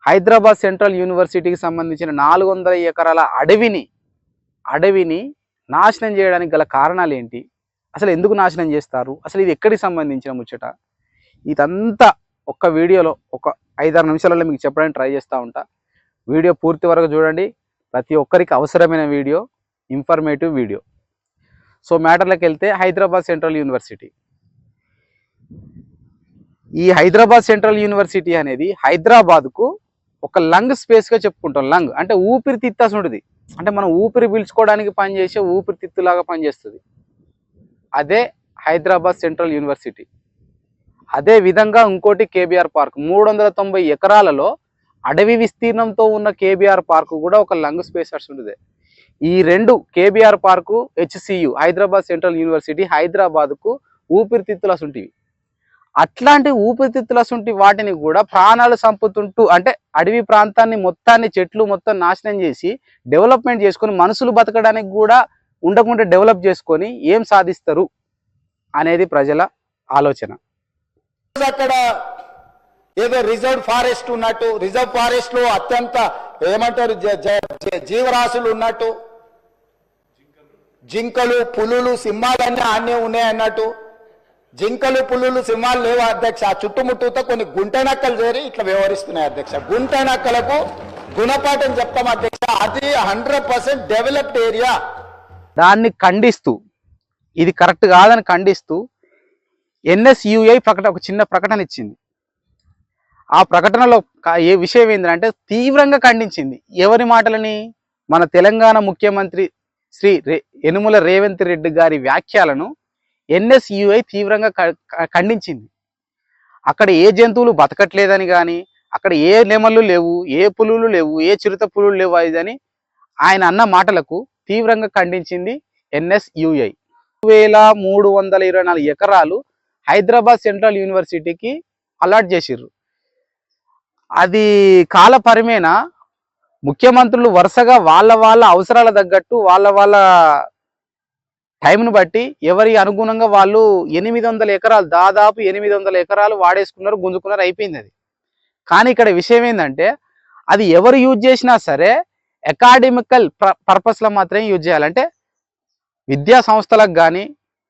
Hyderabad central యూనివర్సిటీకి సంబంధించిన 400 ఎకరాల అడవిని నాశనం చేయడానికి గల కారణాలు ఏంటి? అసలు ఎందుకు నాశనం చేస్తారు? అసలు ఇది ఎక్కడికి సంబంధించిన ముచ్చట? ఇదంతా ఒక్క వీడియోలో ఒక 5-6 నిమిషాలలో మీకు చెప్పడానికి ట్రై చేస్తూ ఉంటా. వీడియో పూర్తి వరకు చూడండి. ప్రతి ఒక్కరికి అవసరమైన వీడియో, ఇన్ఫర్మేటివ్ వీడియో. సో మ్యాటర్లోకి వెళ్తే హైదరాబాద్ సెంట్రల్ యూనివర్సిటీ. ఈ హైదరాబాద్ సెంట్రల్ యూనివర్సిటీ అనేది హైదరాబాద్కు ఒక లంగ్ స్పేస్గా చెప్పుకుంటాం. లంగ్ అంటే ఊపిరితిత్తు ఉంటుంది. అంటే మనం ఊపిరి పీల్చుకోవడానికి పనిచేసే ఊపిరితిత్తులాగా పనిచేస్తుంది. అదే హైదరాబాద్ సెంట్రల్ యూనివర్సిటీ. అదే విధంగా ఇంకోటి కేబీఆర్ పార్క్ 390 ఎకరాలలో అడవి విస్తీర్ణంతో ఉన్న కేబీఆర్ పార్క్ కూడా ఒక లంగ్ స్పేస్ ఉంటుంది. ఈ రెండు KBR park, HCU Hyderabad central university హైదరాబాద్కు ఊపిరితిత్తులు అసుంటివి. అట్లాంటి ఊపిరితిత్తుల అసుంటి వాటిని కూడా ప్రాణాలు చంపుతుంటూ అంటే అడవి ప్రాంతాన్ని మొత్తాన్ని చెట్లు మొత్తం నాశనం చేసి డెవలప్మెంట్ చేసుకొని మనుషులు బతకడానికి కూడా ఉండకుండా డెవలప్ చేసుకొని ఏం సాధిస్తారు అనేది ప్రజల ఆలోచన. అక్కడ ఏదో రిజర్వ్ ఫారెస్ట్ ఉన్నట్టు, రిజర్వ్ ఫారెస్ట్ లో అత్యంత ఏమంటారు జీవరాశులు ఉన్నట్టు, జింకలు, పులులు, సింహాలన్నీ ఆనే ఉన్నాయి అన్నట్టు. జింకలు, పులులు, సింహాలు లేవు అధ్యక్ష. చుట్టుముట్టుతో కొన్ని గుంటనక్కలు చేరి ఇట్లా వ్యవహరిస్తున్నాయి అధ్యక్ష. గుంటనక్కలకు గుణపాఠం చెప్తాం అధ్యక్ష. అది 100% డెవలప్డ్ ఏరియా. దాన్ని ఖండిస్తూ, ఇది కరెక్ట్ కాదని ఖండిస్తూ ఎన్ఎస్యుఐ ఒక చిన్న ప్రకటన ఇచ్చింది. ఆ ప్రకటనలో ఏ విషయం ఏంటంటే తీవ్రంగా ఖండించింది. ఎవరి మాటలని? మన తెలంగాణ ముఖ్యమంత్రి శ్రీ యనుమల రేవంత్ రెడ్డి గారి వ్యాఖ్యలను ఎన్ఎస్యుఐ తీవ్రంగా ఖండించింది. అక్కడ ఏ జంతువులు బతకట్లేదని కానీ, అక్కడ ఏ నెమళ్ళు లేవు, ఏ పులులు లేవు, ఏ చిరుత పులులు లేవు అని ఆయన అన్న మాటలకు తీవ్రంగా ఖండించింది ఎన్ఎస్యుఐ. 2324 ఎకరాలు హైదరాబాద్ సెంట్రల్ యూనివర్సిటీకి అలాట్ చేసిర్రు. అది కాల పరిమేణ ముఖ్యమంత్రులు వరుసగా వాళ్ళ అవసరాల తగ్గట్టు వాళ్ళ టైంను బట్టి ఎవరి అనుగుణంగా వాళ్ళు 800 ఎకరాలు, దాదాపు 800 ఎకరాలు వాడేసుకున్నారు, గుంజుకున్నారు, అయిపోయింది అది. కానీ ఇక్కడ విషయం ఏంటంటే అది ఎవరు యూజ్ చేసినా సరే అకాడమికల్ పర్పస్లో మాత్రమే యూజ్ చేయాలంటే విద్యా సంస్థలకు కానీ,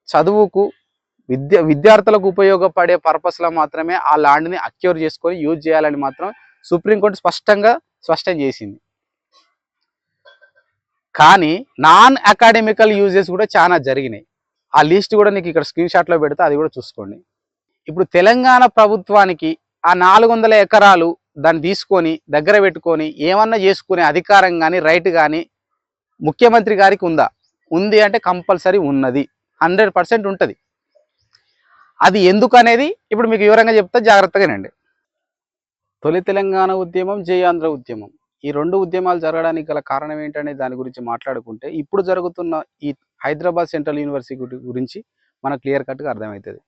చదువుకు, విద్యార్థులకు ఉపయోగపడే పర్పస్లో మాత్రమే ఆ ల్యాండ్ని అక్యూర్ చేసుకొని యూజ్ చేయాలని మాత్రం సుప్రీంకోర్టు స్పష్టం చేసింది. కానీ నాన్ అకాడమికల్ యూజెస్ కూడా చాలా జరిగినాయి. ఆ లిస్ట్ కూడా నీకు ఇక్కడ స్క్రీన్ షాట్లో పెడితే అది కూడా చూసుకోండి. ఇప్పుడు తెలంగాణ ప్రభుత్వానికి ఆ 400 ఎకరాలు దాన్ని తీసుకొని దగ్గర పెట్టుకొని ఏమన్నా చేసుకునే అధికారం కానీ, రైట్ కానీ ముఖ్యమంత్రి గారికి ఉందా? ఉంది అంటే కంపల్సరీ ఉన్నది, 100% ఉంటుంది. అది ఎందుకు అనేది ఇప్పుడు మీకు వివరంగా చెప్తా, జాగ్రత్తగానండి. తొలి తెలంగాణ ఉద్యమం, జై ఆంధ్ర ఉద్యమం, ఈ రెండు ఉద్యమాలు జరగడానికి గల కారణం ఏంటనే దాని గురించి మాట్లాడుకుంటే ఇప్పుడు జరుగుతున్న ఈ హైదరాబాద్ సెంట్రల్ యూనివర్సిటీ గురించి మనకు క్లియర్ కట్గా అర్థమవుతుంది.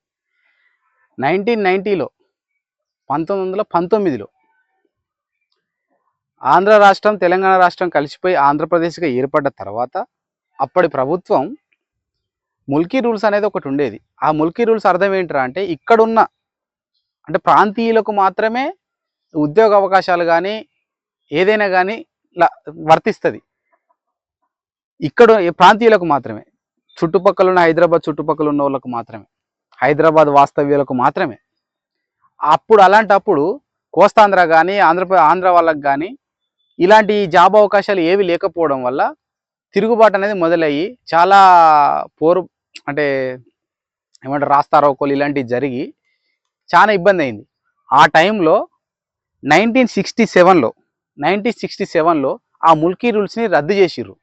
1990లో 1919లో ఆంధ్ర రాష్ట్రం, తెలంగాణ రాష్ట్రం కలిసిపోయి ఆంధ్రప్రదేశ్గా ఏర్పడ్డ తర్వాత అప్పటి ప్రభుత్వం ముల్కీ రూల్స్ అనేది ఒకటి ఉండేది. ఆ ముల్కీ రూల్స్ అర్థం ఏంటరా అంటే ఇక్కడున్న అంటే ప్రాంతీయులకు మాత్రమే ఉద్యోగ అవకాశాలు కానీ ఏదైనా కానీ వర్తిస్తుంది. ఇక్కడ ప్రాంతీయులకు మాత్రమే, చుట్టుపక్కల ఉన్న హైదరాబాద్ చుట్టుపక్కల ఉన్న వాళ్ళకు మాత్రమే, హైదరాబాద్ వాస్తవ్యులకు మాత్రమే. అప్పుడు అలాంటప్పుడు కోస్తాంధ్ర కానీ ఆంధ్ర వాళ్ళకు కానీ ఇలాంటి జాబ్ అవకాశాలు ఏవి లేకపోవడం వల్ల తిరుగుబాటు అనేది మొదలయ్యి చాలా అంటే ఏమంటారు రాస్తారోకోలు ఇలాంటివి జరిగి చాలా ఇబ్బంది అయింది. ఆ టైంలో 1967లో ఆ ముల్కీ రూల్స్ని రద్దు చేసిర్రు.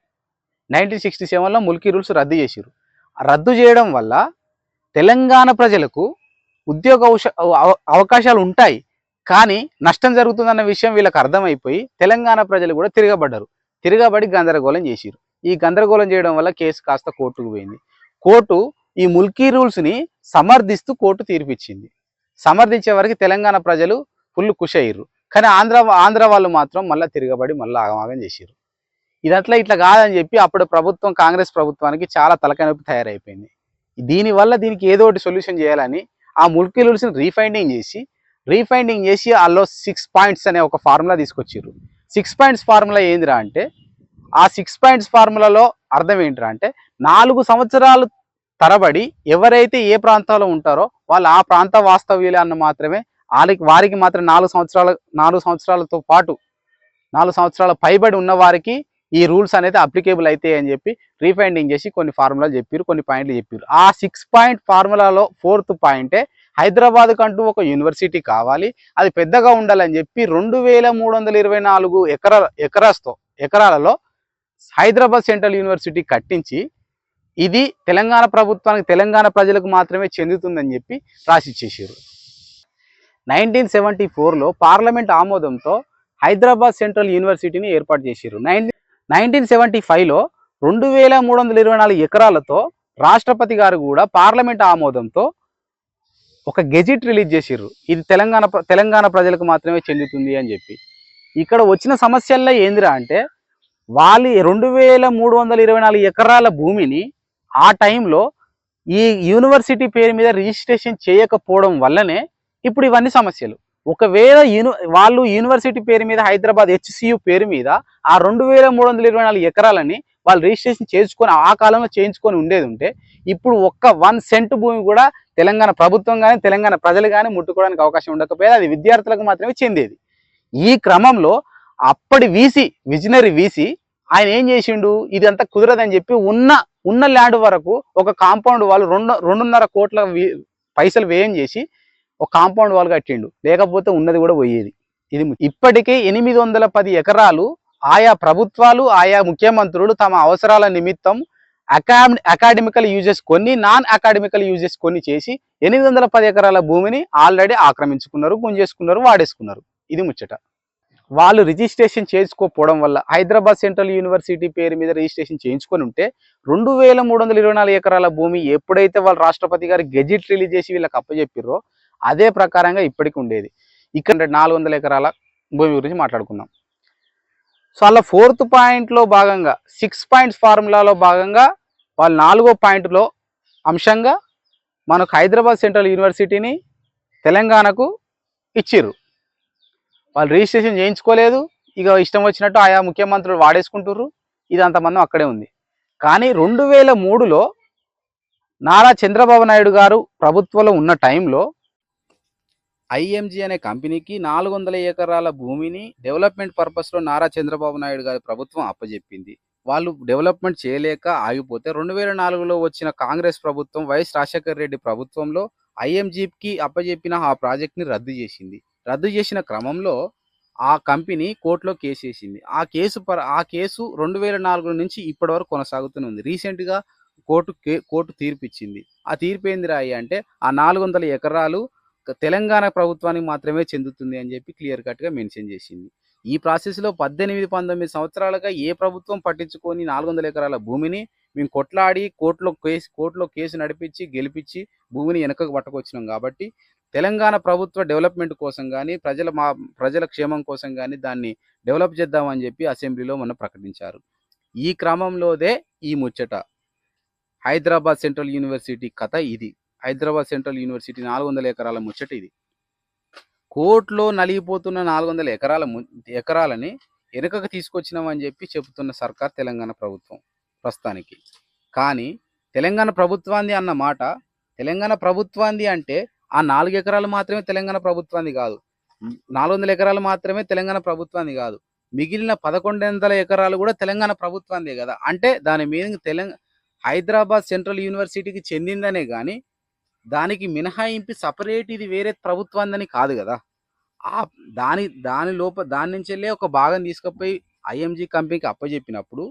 1967లో ముల్కీ రూల్స్ రద్దు చేసిర్రు. రద్దు చేయడం వల్ల తెలంగాణ ప్రజలకు ఉద్యోగ అవకాశాలు ఉంటాయి కానీ నష్టం జరుగుతుందన్న విషయం వీళ్ళకి అర్థమైపోయి తెలంగాణ ప్రజలు కూడా తిరగబడి గందరగోళం చేసిర్రు. ఈ గందరగోళం చేయడం వల్ల కేసు కాస్త కోర్టుకు పోయింది. కోర్టు ఈ ముల్కీ రూల్స్ని సమర్థిస్తూ కోర్టు తీర్పిచ్చింది. సమర్థించే వరకు తెలంగాణ ప్రజలు ఫుల్ ఖుషి అయ్యారు. కానీ ఆంధ్ర వాళ్ళు మాత్రం మళ్ళీ తిరగబడి మళ్ళీ ఆగమాగం చేసిర్రు. ఇట్లా కాదని చెప్పి అప్పుడు ప్రభుత్వం కాంగ్రెస్ ప్రభుత్వానికి చాలా తలకాయ నొప్పి తయారైపోయింది. దీనివల్ల దీనికి ఏదో ఒకటి సొల్యూషన్ చేయాలని ఆ ముల్కీ రూల్స్ని రీఫైండింగ్ చేసి వాళ్ళు 6 పాయింట్స్ అనే ఒక ఫార్ములా తీసుకొచ్చారు. 6 పాయింట్స్ ఫార్ములా ఏందిరా అంటే, ఆ 6 పాయింట్స్ ఫార్ములాలో అర్థం ఏంటిరా అంటే 4 సంవత్సరాలు తరబడి ఎవరైతే ఏ ప్రాంతాల్లో ఉంటారో వాళ్ళు ఆ ప్రాంత వాస్తవ్యులే అన్న మాత్రమే వారికి మాత్రం 4 సంవత్సరాలతో పాటు 4 సంవత్సరాల పైబడి ఉన్న వారికి ఈ రూల్స్ అనేది అప్లికేబుల్ అవుతాయి అని చెప్పి రీఫైండింగ్ చేసి కొన్ని ఫార్ములాలు చెప్పారు, కొన్ని పాయింట్లు చెప్పారు. ఆ 6 పాయింట్ ఫార్ములాలో 4th పాయింటే హైదరాబాద్ కంటూ ఒక యూనివర్సిటీ కావాలి, అది పెద్దగా ఉండాలని చెప్పి 2324 ఎకరాలలో హైదరాబాద్ సెంట్రల్ యూనివర్సిటీ కట్టించి ఇది తెలంగాణ ప్రభుత్వానికి తెలంగాణ ప్రజలకు మాత్రమే చెందుతుందని చెప్పి రాసిచ్చేసారు. 1974లో పార్లమెంట్ ఆమోదంతో హైదరాబాద్ సెంట్రల్ యూనివర్సిటీని ఏర్పాటు చేశారు. 1975లో 2324 ఎకరాలతో రాష్ట్రపతి గారు కూడా పార్లమెంట్ ఆమోదంతో ఒక గెజిట్ రిలీజ్ చేసిర్రు, ఇది తెలంగాణ ప్రజలకు మాత్రమే చెందుతుంది అని చెప్పి. ఇక్కడ వచ్చిన సమస్యల్లో ఏందిరా అంటే, వాళ్ళు 2324 ఎకరాల భూమిని ఆ టైంలో ఈ యూనివర్సిటీ పేరు మీద రిజిస్ట్రేషన్ చేయకపోవడం వల్లనే ఇప్పుడు ఇవన్నీ సమస్యలు. ఒకవేళ వాళ్ళు యూనివర్సిటీ పేరు మీద హైదరాబాద్ HCU పేరు మీద ఆ 2324 ఎకరాలని వాళ్ళు రిజిస్ట్రేషన్ చేసుకొని ఆ కాలంలో చేయించుకొని ఉండేది ఉంటే ఇప్పుడు 1 సెంట్ భూమి కూడా తెలంగాణ ప్రభుత్వం కానీ తెలంగాణ ప్రజలు కానీ ముట్టుకోవడానికి అవకాశం ఉండకపోయేది, అది విద్యార్థులకు మాత్రమే చెందేది. ఈ క్రమంలో అప్పటి విజనరీ వీసీ ఆయన ఏం చేసిండు, ఇదంతా కుదరదని చెప్పి ఉన్న ల్యాండ్ వరకు ఒక కాంపౌండ్ వాళ్ళు 2.5 కోట్ల పైసలు వ్యయం చేసి ఒక కాంపౌండ్ వాల్ కట్టిండు, లేకపోతే ఉన్నది కూడా పోయేది. ఇది ఇప్పటికే 810 ఎకరాలు ఆయా ప్రభుత్వాలు ఆయా ముఖ్యమంత్రులు తమ అవసరాల నిమిత్తం అకాడమికల్ యూజెస్ కొన్ని, నాన్ అకాడమికల్ యూజెస్ కొన్ని చేసి 810 ఎకరాల భూమిని ఆల్రెడీ ఆక్రమించుకున్నారు, గుంజేసుకున్నారు, వాడేసుకున్నారు. ఇది ముచ్చట. వాళ్ళు రిజిస్ట్రేషన్ చేసుకోకపోవడం వల్ల హైదరాబాద్ సెంట్రల్ యూనివర్సిటీ పేరు మీద రిజిస్ట్రేషన్ చేయించుకొని ఉంటే 2324 ఎకరాల భూమి ఎప్పుడైతే వాళ్ళు రాష్ట్రపతి గారు గెజిట్ రిలీజ్ చేసి వీళ్ళకి అప్పచెప్పిర్రో అదే ప్రకారంగా ఇప్పటికి ఉండేది. ఇక్కడ 400 ఎకరాల భూమి గురించి మాట్లాడుకుందాం. సో అలా 4th పాయింట్లో భాగంగా 6 పాయింట్స్ ఫార్ములాలో భాగంగా వాళ్ళు 4వ పాయింట్లో అంశంగా మనకు హైదరాబాద్ సెంట్రల్ యూనివర్సిటీని తెలంగాణకు ఇచ్చిర్రు. వాళ్ళు రిజిస్ట్రేషన్ చేయించుకోలేదు, ఇక ఇష్టం వచ్చినట్టు ఆయా ముఖ్యమంత్రులు వాడేసుకుంటుర్రు, ఇది అంతమంది అక్కడే ఉంది. కానీ 2003లో నారా చంద్రబాబు నాయుడు గారు ప్రభుత్వంలో ఉన్న టైంలో IMG అనే కంపెనీకి 400 ఎకరాల భూమిని డెవలప్మెంట్ పర్పస్లో నారా చంద్రబాబు నాయుడు గారి ప్రభుత్వం అప్పజెప్పింది. వాళ్ళు డెవలప్మెంట్ చేయలేక ఆగిపోతే 2004లో వచ్చిన కాంగ్రెస్ ప్రభుత్వం వైఎస్ రాజశేఖర రెడ్డి ప్రభుత్వంలో IMGకి అప్పజెప్పిన ఆ ప్రాజెక్ట్ని రద్దు చేసింది. రద్దు చేసిన క్రమంలో ఆ కంపెనీ కోర్టులో కేసు వేసింది. ఆ కేసు 2004 నుంచి ఇప్పటి వరకు కొనసాగుతూనే ఉంది. రీసెంట్గా కోర్టు తీర్పు ఇచ్చింది. ఆ తీర్పు ఏందిరా అంటే ఆ 400 ఎకరాలు తెలంగాణ ప్రభుత్వానికి మాత్రమే చెందుతుంది అని చెప్పి క్లియర్ కట్గా మెన్షన్ చేసింది. ఈ ప్రాసెస్లో 18-19 సంవత్సరాలుగా ఏ ప్రభుత్వం పట్టించుకొని 400 ఎకరాల భూమిని మేము కొట్లాడి కోర్టులో కేసు నడిపించి గెలిపించి భూమిని వెనకకు పట్టుకొచ్చినాం. కాబట్టి తెలంగాణ ప్రభుత్వ డెవలప్మెంట్ కోసం కానీ ప్రజల క్షేమం కోసం కానీ దాన్ని డెవలప్ చేద్దామని చెప్పి అసెంబ్లీలో మొన్న ప్రకటించారు. ఈ క్రమంలోదే ఈ ముచ్చట. హైదరాబాద్ సెంట్రల్ యూనివర్సిటీ కథ ఇది. హైదరాబాద్ సెంట్రల్ యూనివర్సిటీ 400 ఎకరాల ముచ్చట ఇది. కోర్టులో నలిగిపోతున్న 400 ఎకరాలని వెనుకకు తీసుకొచ్చినామని చెప్పి చెబుతున్న సర్కార్ తెలంగాణ ప్రభుత్వం ప్రస్తుతానికి. కానీ తెలంగాణ ప్రభుత్వాన్ని అన్న మాట, తెలంగాణ ప్రభుత్వాన్ని అంటే ఆ 4 ఎకరాలు మాత్రమే తెలంగాణ ప్రభుత్వాన్ని కాదు, 400 ఎకరాలు మాత్రమే తెలంగాణ ప్రభుత్వాన్ని కాదు, మిగిలిన 1100 ఎకరాలు కూడా తెలంగాణ ప్రభుత్వాన్ని కదా. అంటే దాని మీనింగ్ హైదరాబాద్ సెంట్రల్ యూనివర్సిటీకి చెందిందనే కానీ దానికి మినహాయింపు సపరేట్ ఇది వేరే ప్రభుత్వాన్ని కాదు కదా. దాని నుంచి వెళ్ళే ఒక భాగం తీసుకుపోయి IMG కంపెనీకి అప్పచెప్పినప్పుడు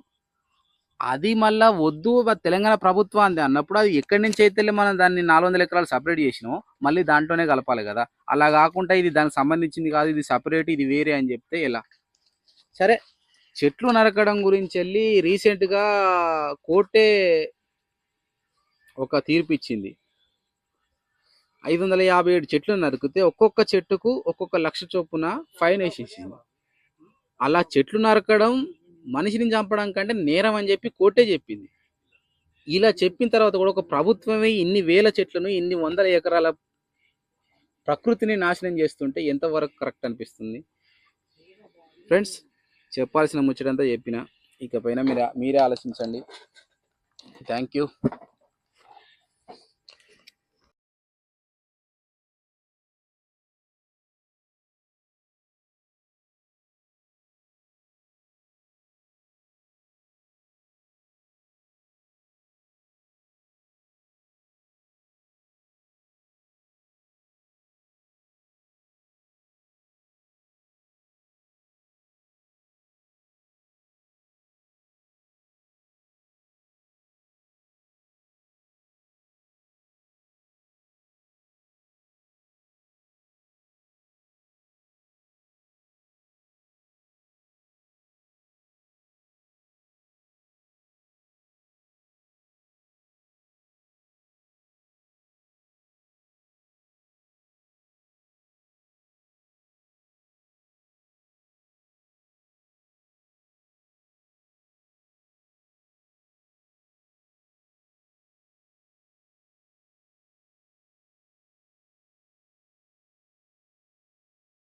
అది మళ్ళీ వద్దు తెలంగాణ ప్రభుత్వాన్ని అన్నప్పుడు అది ఎక్కడి నుంచి అయితే మనం దాన్ని 400 ఎకరాలు సపరేట్ చేసినామో మళ్ళీ దాంట్లోనే కలపాలి కదా. అలా కాకుండా ఇది దానికి సంబంధించింది కాదు, ఇది సపరేట్, ఇది వేరే అని చెప్తే ఎలా? సరే, చెట్లు నరకడం గురించి వెళ్ళి రీసెంట్గా కోర్టే ఒక తీర్పు ఇచ్చింది. 557 చెట్లు నరికితే ఒక్కొక్క చెట్టుకు ఒక్కొక్క లక్ష చొప్పున ఫైన్ వేసేసింది. అలా చెట్లు నరకడం మనిషిని చంపడం కంటే నేరం అని చెప్పి కోర్టే చెప్పింది. ఇలా చెప్పిన తర్వాత కూడా ఒక ప్రభుత్వమే ఇన్ని వేల చెట్లను, ఇన్ని వందల ఎకరాల ప్రకృతిని నాశనం చేస్తుంటే ఎంతవరకు కరెక్ట్ అనిపిస్తుంది? ఫ్రెండ్స్, చెప్పాల్సిన ముచ్చటంతా చెప్పిన, ఇకపైన మీరే ఆలోచించండి. Thank you.